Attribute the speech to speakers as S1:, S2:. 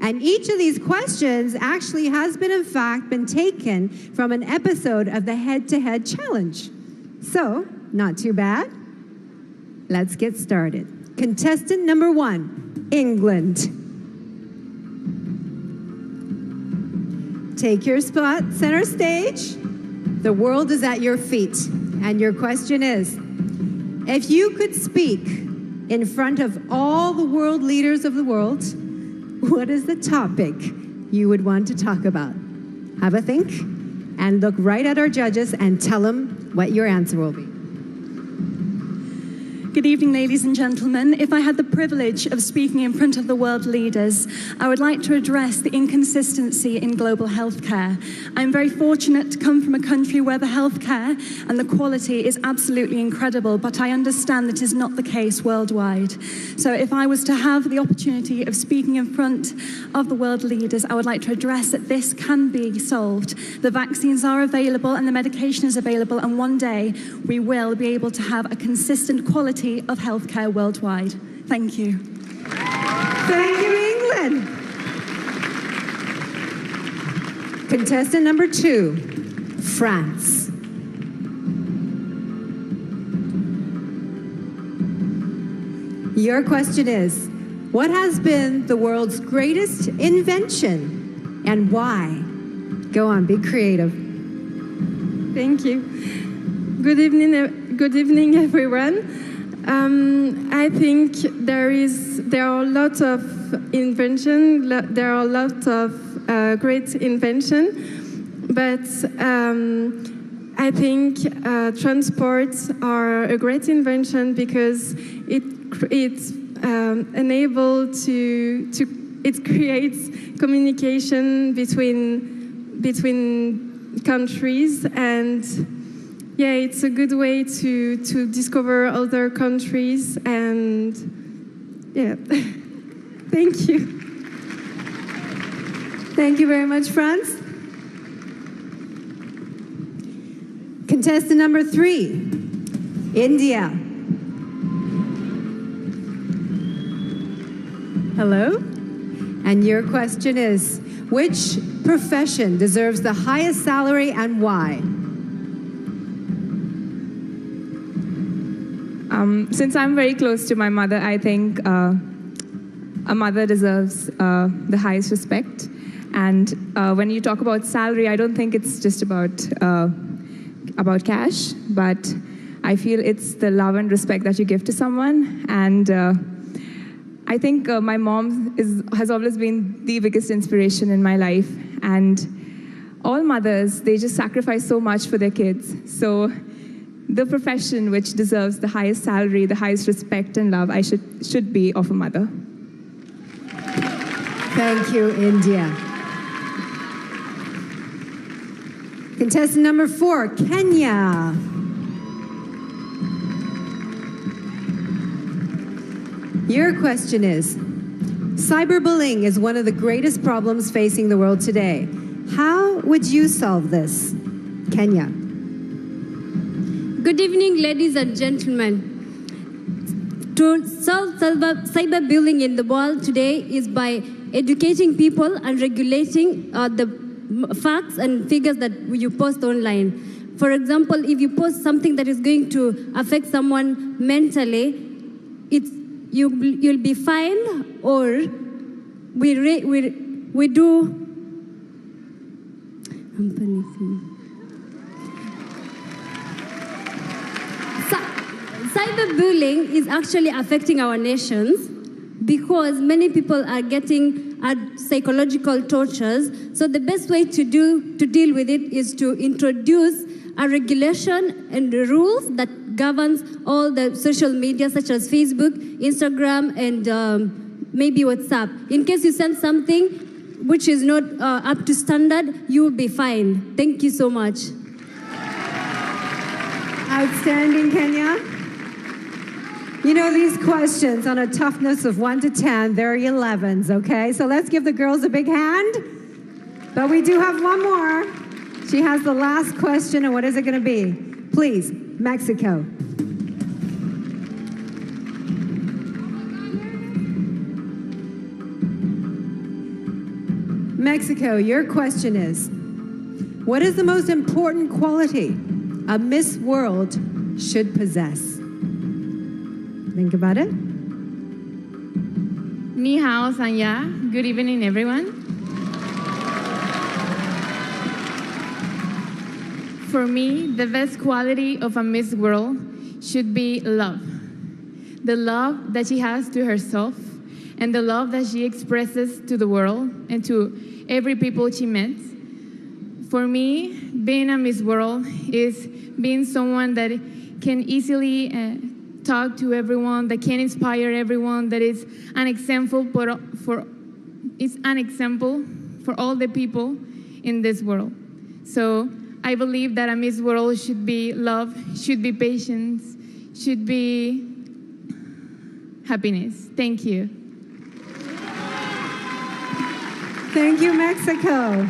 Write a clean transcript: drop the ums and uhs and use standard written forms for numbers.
S1: And each of these questions actually has been, in fact, been taken from an episode of the Head-to-Head Challenge. So, not too bad. Let's get started. Contestant number 1, England. Take your spot, center stage. The world is at your feet. And your question is, if you could speak in front of all the world leaders of the world, what is the topic you would want to talk about? Have a think and look right at our judges and tell them what your answer will be.
S2: Good evening, ladies and gentlemen. If I had the privilege of speaking in front of the world leaders, I would like to address the inconsistency in global healthcare. I'm very fortunate to come from a country where the healthcare and the quality is absolutely incredible, but I understand that is not the case worldwide. So if I was to have the opportunity of speaking in front of the world leaders, I would like to address that this can be solved. The vaccines are available and the medication is available, and one day we will be able to have a consistent quality of healthcare worldwide. Thank you.
S1: Thank you, England. Contestant number 2, France. Your question is, what has been the world's greatest invention and why? Go on, be creative.
S3: Thank you. Good evening, everyone. I think there are a lot of invention. There are a lot of great invention, but I think transports are a great invention because it's it creates communication between countries, and yeah, it's a good way to discover other countries, and yeah, thank you.
S1: Thank you very much, France. Contestant number 3, India. Hello? And your question is, which profession deserves the highest salary and why?
S4: Since I'm very close to my mother, I think a mother deserves the highest respect. And when you talk about salary, I don't think it's just about cash, but I feel it's the love and respect that you give to someone. And I think my mom has always been the biggest inspiration in my life. And all mothers, they just sacrifice so much for their kids. So the profession which deserves the highest salary, the highest respect and love, should be of a mother.
S1: Thank you, India. Contestant number 4, Kenya. Your question is, cyberbullying is one of the greatest problems facing the world today. How would you solve this? Kenya.
S5: Good evening, ladies and gentlemen. To solve cyberbullying in the world today is by educating people and regulating the facts and figures that you post online. For example, if you post something that is going to affect someone mentally, you'll be fined, or we do. I'm panicking. Cyberbullying is actually affecting our nations because many people are getting psychological tortures. So the best way to deal with it is to introduce a regulation and rules that governs all the social media such as Facebook, Instagram, and maybe WhatsApp. In case you send something which is not up to standard, you will be fined. Thank you so much.
S1: Outstanding, Kenya. You know, these questions on a toughness of 1 to 10, they're 11s, okay? So let's give the girls a big hand. But we do have one more. She has the last question, and what is it going to be? Please, Mexico. Mexico, your question is, what is the most important quality a Miss World should possess? Think about it.
S6: Ni hao, Sanya. Good evening, everyone. For me, the best quality of a Miss World should be love. The love that she has to herself and the love that she expresses to the world and to every people she met. For me, being a Miss World is being someone that can easily talk to everyone, that can inspire everyone, that is an example for all the people in this world. So I believe that a Miss World should be love, should be patience, should be happiness. Thank you.
S1: Thank you, Mexico.